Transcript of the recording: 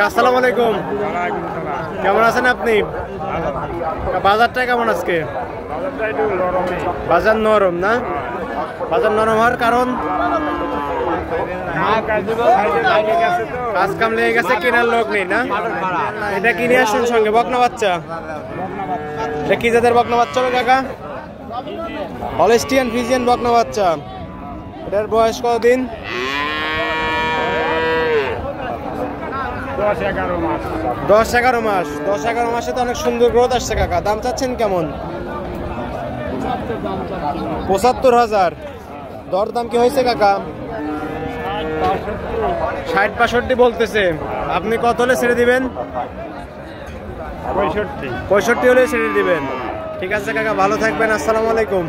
আসসালামু আলাইকুম, কেমন আছেন আপনি? বাজারটা কেমন আজকে? বাজার নরম না? বাজার নরম হওয়ার কারণ কাজ কাম লেগে গেছে, কেনার লোক নেই না? এটা কিনে আসছেন সঙ্গে বকনা বাচ্চা? এটা কি জাতের বকনা বাচ্চা হবে কাকা? হলস্টিয়ান ফ্রিজিয়ান বকনা বাচ্চা। এটার বয়স কতদিন? 10-11 মাস। 10-11 মাসে তো অনেক সুন্দর গ্রোথ আসছে কাকা। দাম চাচ্ছেন কেমন? 75,000। দর দাম কি হয়েছে কাকা? 60-65 বলতেছে। আপনি কত হলে ছেড়ে দিবেন? 65 হলে ছেড়ে দিবেন। ঠিক আছে কাকা, ভালো থাকবেন। আসসালামু আলাইকুম।